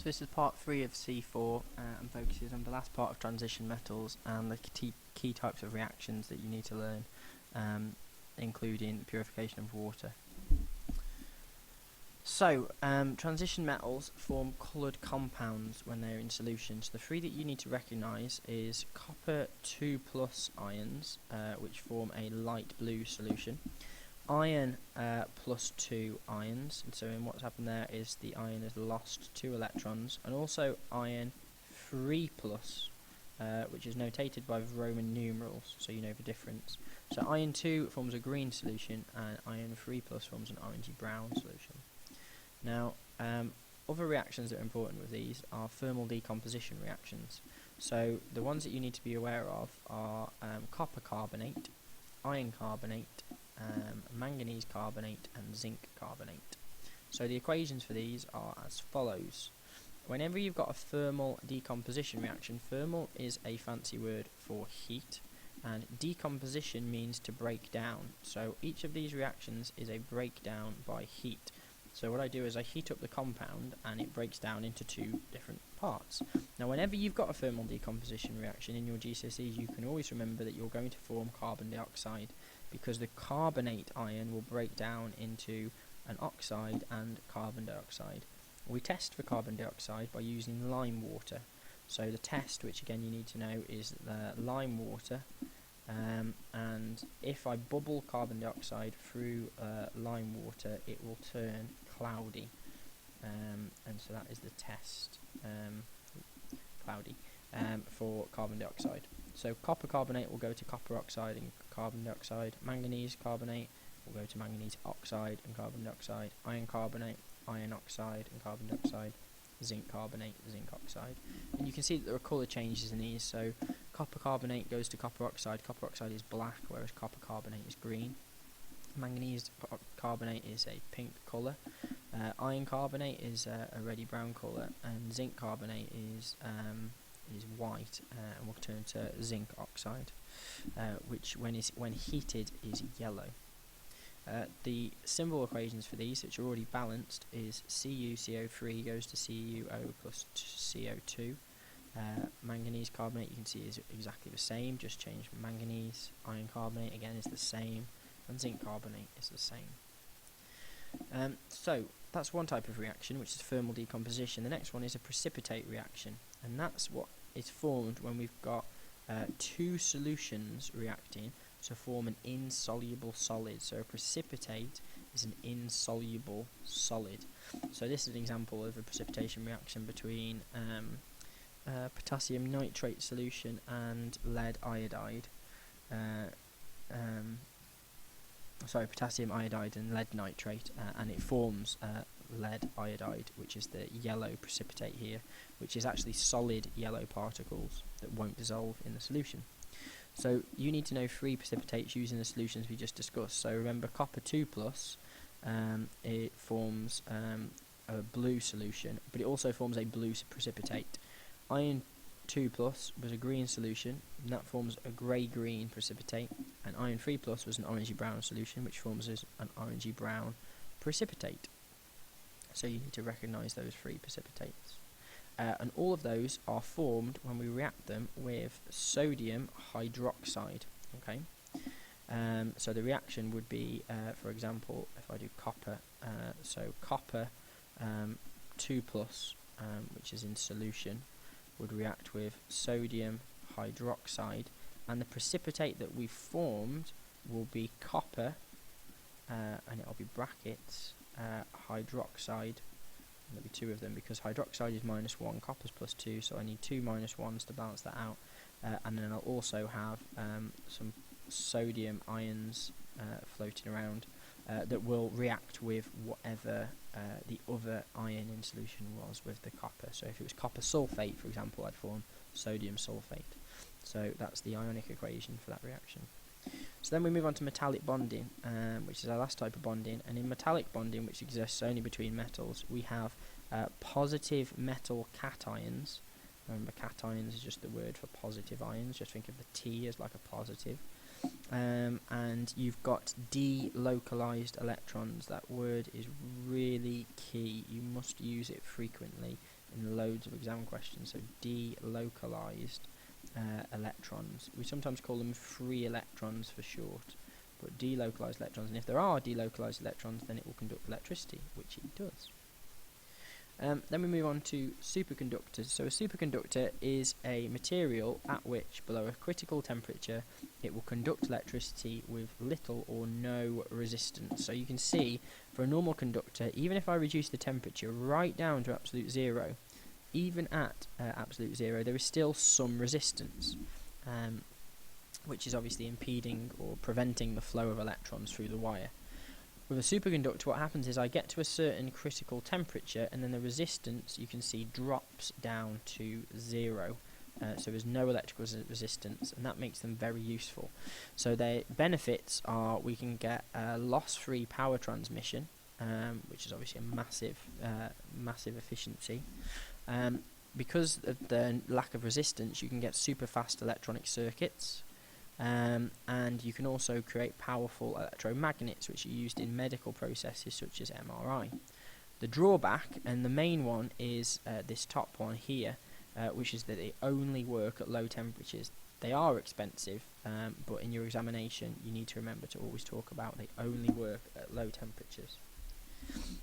So this is part 3 of C4 and focuses on the last part of transition metals and the key types of reactions that you need to learn, including the purification of water. So, transition metals form coloured compounds when they're in solution. So the three that you need to recognise is copper 2+ ions, which form a light blue solution. Iron +2 ions, and so what's happened there is the iron has lost 2 electrons, and also iron 3+, which is notated by Roman numerals, so you know the difference. So iron 2 forms a green solution, and iron 3+ forms an orangey brown solution. Now, other reactions that are important with these are thermal decomposition reactions. So the ones that you need to be aware of are copper carbonate, iron carbonate, manganese carbonate and zinc carbonate. So the equations for these are as follows. Whenever you've got a thermal decomposition reaction, thermal is a fancy word for heat, and decomposition means to break down. So each of these reactions is a breakdown by heat. So what I do is I heat up the compound and it breaks down into 2 different parts. Now whenever you've got a thermal decomposition reaction in your GCSEs, you can always remember that you're going to form carbon dioxide, because the carbonate ion will break down into an oxide and carbon dioxide. We test for carbon dioxide by using lime water. So the test, which again you need to know, is the lime water, and if I bubble carbon dioxide through lime water, it will turn cloudy, and so that is the test, cloudy, for carbon dioxide. So copper carbonate will go to copper oxide and carbon dioxide. Manganese carbonate will go to manganese oxide and carbon dioxide. Iron carbonate, iron oxide and carbon dioxide. Zinc carbonate, zinc oxide. And you can see that there are colour changes in these. So copper carbonate goes to copper oxide. Copper oxide is black, whereas copper carbonate is green. Manganese carbonate is a pink colour. Iron carbonate is a reddy brown colour, and zinc carbonate is white, and will turn to zinc oxide, which when heated is yellow. The symbol equations for these, which are already balanced, is CuCO3 goes to CuO plus CO2. Manganese carbonate, you can see, is exactly the same, just change manganese. Iron carbonate again is the same, and zinc carbonate is the same. So that's one type of reaction, which is thermal decomposition. The next one is a precipitate reaction, and that's what is formed when we've got 2 solutions reacting to form an insoluble solid. So a precipitate is an insoluble solid. So this is an example of a precipitation reaction between potassium nitrate solution and lead iodide. Potassium iodide and lead nitrate, and it forms lead iodide, which is the yellow precipitate here, which is actually solid yellow particles that won't dissolve in the solution. So you need to know 3 precipitates using the solutions we just discussed. So remember, copper 2+, it forms a blue solution, but it also forms a blue precipitate. Iron 2+ was a green solution, and that forms a grey-green precipitate, and iron 3+ was an orangey-brown solution, which forms as an orangey-brown precipitate. So you need to recognise those 3 precipitates. And all of those are formed when we react them with sodium hydroxide. Okay, so the reaction would be, for example, if I do copper, so copper 2+, which is in solution, would react with sodium hydroxide, and the precipitate that we formed will be copper, and it'll be brackets, hydroxide. There'll be 2 of them because hydroxide is -1, copper's +2, so I need 2 -1s to balance that out. And then I'll also have some sodium ions floating around that will react with whatever the other ion in solution was with the copper. So if it was copper sulfate, for example, I'd form sodium sulfate. So that's the ionic equation for that reaction. So then we move on to metallic bonding, which is our last type of bonding. And in metallic bonding, which exists only between metals, we have positive metal cations. Remember, cations is just the word for positive ions. Just think of the T as like a positive. And you've got delocalized electrons. That word is really key. You must use it frequently in loads of exam questions. So delocalized electrons. We sometimes call them free electrons for short, but delocalized electrons. And if there are delocalized electrons, then it will conduct electricity, which it does. Then we move on to superconductors. So a superconductor is a material at which, below a critical temperature, it will conduct electricity with little or no resistance. So you can see, for a normal conductor, even if I reduce the temperature right down to absolute zero, even at absolute zero, there is still some resistance, which is obviously impeding or preventing the flow of electrons through the wire. With a superconductor, what happens is I get to a certain critical temperature, and then the resistance, you can see, drops down to zero. So there's no electrical resistance, and that makes them very useful. So their benefits are we can get loss-free power transmission, which is obviously a massive efficiency. Because of the lack of resistance, you can get super fast electronic circuits. And you can also create powerful electromagnets, which are used in medical processes such as MRI. The drawback, and the main one, is this top one here, which is that they only work at low temperatures. They are expensive, but in your examination you need to remember to always talk about they only work at low temperatures.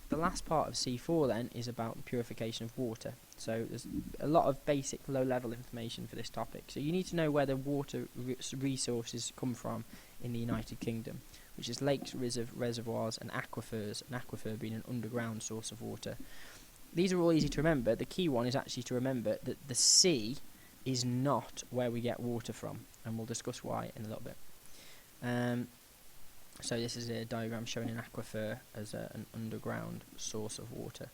The last part of C4 then is about the purification of water. So there's a lot of basic low-level information for this topic. So you need to know where the water resources come from in the United Kingdom, which is lakes, reservoirs and aquifers, an aquifer being an underground source of water. These are all easy to remember. The key one is actually to remember that the sea is not where we get water from, and we'll discuss why in a little bit. So this is a diagram showing an aquifer as an underground source of water.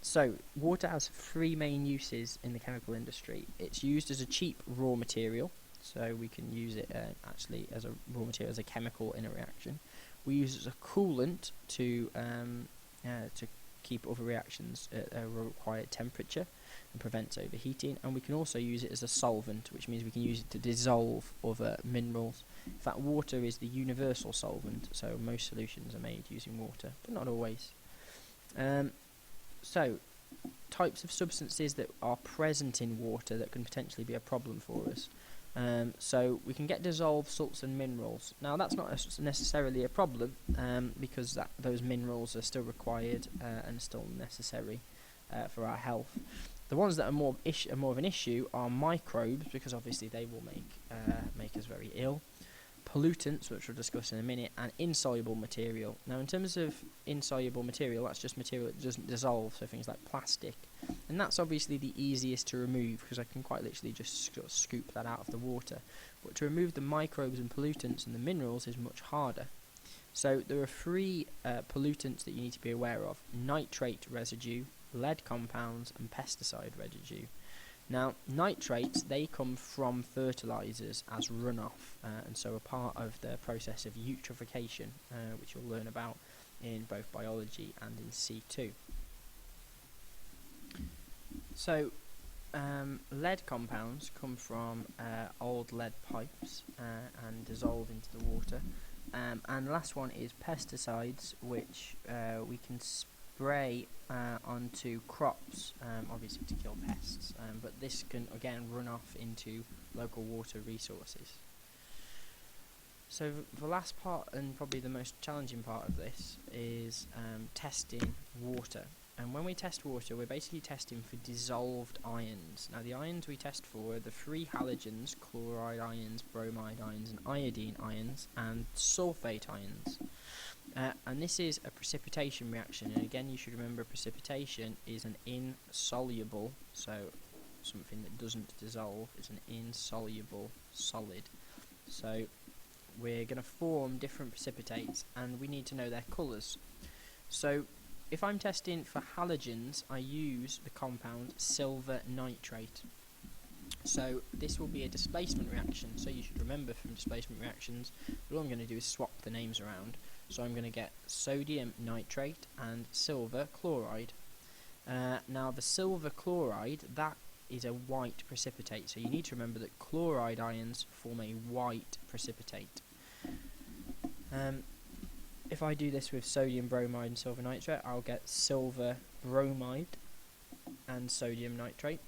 So water has three main uses in the chemical industry. It's used as a cheap raw material, so we can use it actually as a raw material, as a chemical in a reaction. We use it as a coolant to keep other reactions at a required temperature and prevents overheating, and we can also use it as a solvent, which means we can use it to dissolve other minerals. In fact, water is the universal solvent, so most solutions are made using water, but not always. So, types of substances that are present in water that can potentially be a problem for us. So we can get dissolved salts and minerals. Now that's not necessarily a problem because those minerals are still required and still necessary for our health. The ones that are more of an issue are microbes, because obviously they will make us very ill. Pollutants, which we'll discuss in a minute, and insoluble material. Now in terms of insoluble material, that's just material that doesn't dissolve, so things like plastic. And that's obviously the easiest to remove, because I can quite literally just sort of scoop that out of the water. But to remove the microbes and pollutants and the minerals is much harder. So there are three pollutants that you need to be aware of: nitrate residue, lead compounds, and pesticide residue. Now, nitrates, they come from fertilizers as runoff, and so are part of the process of eutrophication, which you'll learn about in both biology and in C2. So, lead compounds come from old lead pipes and dissolve into the water. And the last one is pesticides, which we can spray onto crops, obviously to kill pests, but this can again run off into local water resources. So the last part, and probably the most challenging part of this, is testing water. And when we test water, we're basically testing for dissolved ions. Now the ions we test for are the three halogens: chloride ions, bromide ions, and iodine ions, and sulfate ions. And this is a precipitation reaction, and again you should remember precipitation is an insoluble, so something that doesn't dissolve is an insoluble solid. So we're going to form different precipitates, and we need to know their colours. So if I'm testing for halogens, I use the compound silver nitrate. So this will be a displacement reaction, so you should remember from displacement reactions, all I'm going to do is swap the names around. So I'm going to get sodium nitrate and silver chloride. Now the silver chloride, that is a white precipitate, so you need to remember that chloride ions form a white precipitate. If I do this with sodium bromide and silver nitrate, I'll get silver bromide, and sodium nitrate.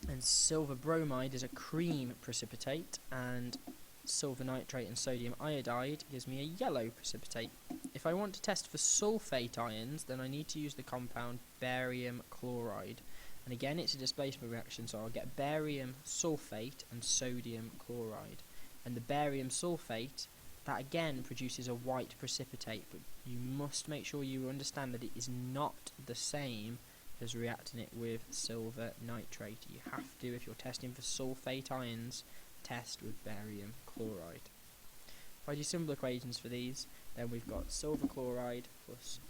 And silver bromide is a cream precipitate, and silver nitrate and sodium iodide gives me a yellow precipitate. If I want to test for sulfate ions, then I need to use the compound barium chloride. And again, it's a displacement reaction, so I'll get barium sulfate and sodium chloride. And the barium sulfate, that again produces a white precipitate, but you must make sure you understand that it is not the same as reacting it with silver nitrate. You have to, if you're testing for sulfate ions, test with barium chloride. If I do simple equations for these, then we've got silver chloride plus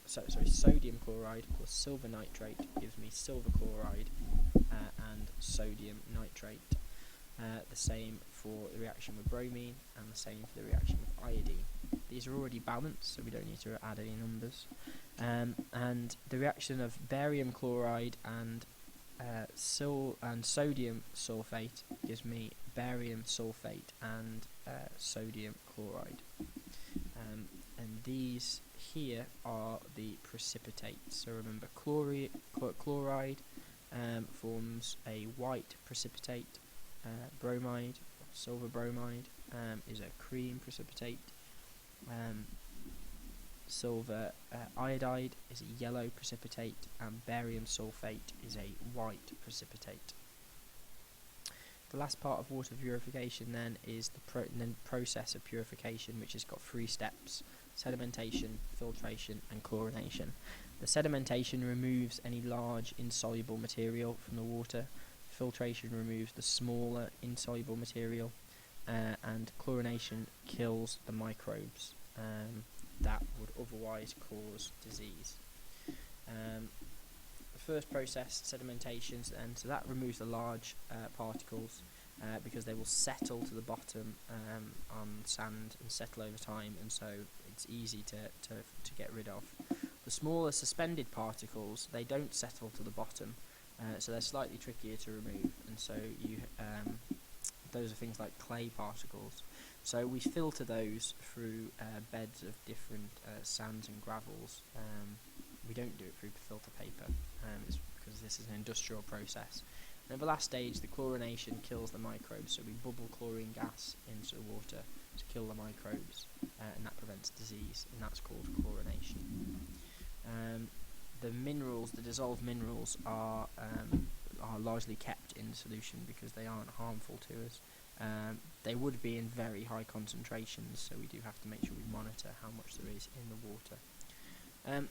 sodium chloride plus silver nitrate gives me silver chloride and sodium nitrate. The same for the reaction with bromine, and the same for the reaction with iodine. These are already balanced, so we don't need to add any numbers. And the reaction of barium chloride and sodium sulfate gives me barium sulfate and sodium chloride. And these here are the precipitates. So remember, chloride forms a white precipitate. Bromide, silver bromide, is a cream precipitate. Silver iodide is a yellow precipitate, and barium sulfate is a white precipitate. The last part of water purification then is the process of purification, which has got 3 steps: sedimentation, filtration, and chlorination. The sedimentation removes any large insoluble material from the water. Filtration removes the smaller insoluble material, and chlorination kills the microbes that would otherwise cause disease. The first process, sedimentation, and so that removes the large particles because they will settle to the bottom on sand and settle over time, and so it's easy to get rid of. The smaller suspended particles, they don't settle to the bottom, so they're slightly trickier to remove, and so those are things like clay particles. So we filter those through beds of different sands and gravels. We don't do it through filter paper, it's because this is an industrial process. And at the last stage, the chlorination kills the microbes, so we bubble chlorine gas into the water to kill the microbes, and that prevents disease, and that's called chlorination. The minerals, the dissolved minerals, are largely kept in solution because they aren't harmful to us. They would be in very high concentrations, so we do have to make sure we monitor how much there is in the water.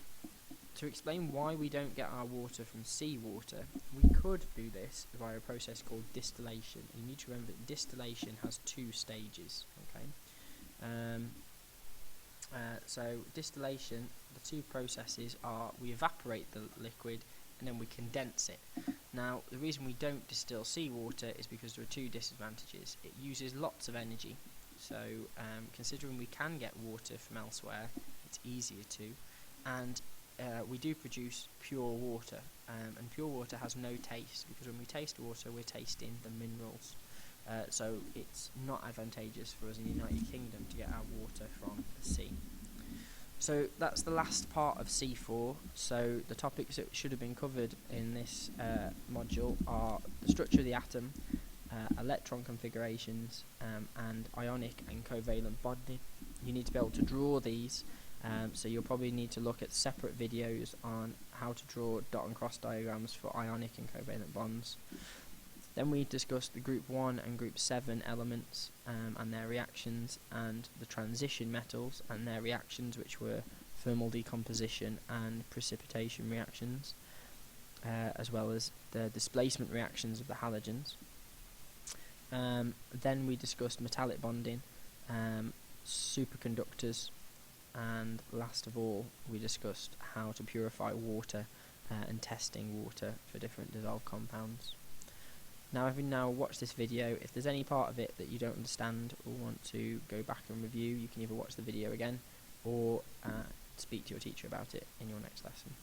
To explain why we don't get our water from seawater, we could do this via a process called distillation. You need to remember that distillation has 2 stages. Okay. So distillation, the 2 processes are: we evaporate the liquid and then we condense it. Now, the reason we don't distill seawater is because there are 2 disadvantages. It uses lots of energy, so considering we can get water from elsewhere, it's easier to, and we do produce pure water, and pure water has no taste, because when we taste water, we're tasting the minerals. So it's not advantageous for us in the United Kingdom to get our water from the sea. So that's the last part of C4. So the topics that should have been covered in this module are the structure of the atom, electron configurations, and ionic and covalent bonding. You need to be able to draw these, so you'll probably need to look at separate videos on how to draw dot and cross diagrams for ionic and covalent bonds. Then we discussed the group 1 and group 7 elements and their reactions, and the transition metals and their reactions, which were thermal decomposition and precipitation reactions, as well as the displacement reactions of the halogens. Then we discussed metallic bonding, superconductors, and last of all we discussed how to purify water and testing water for different dissolved compounds. Now, having now watched this video, if there's any part of it that you don't understand or want to go back and review, you can either watch the video again or speak to your teacher about it in your next lesson.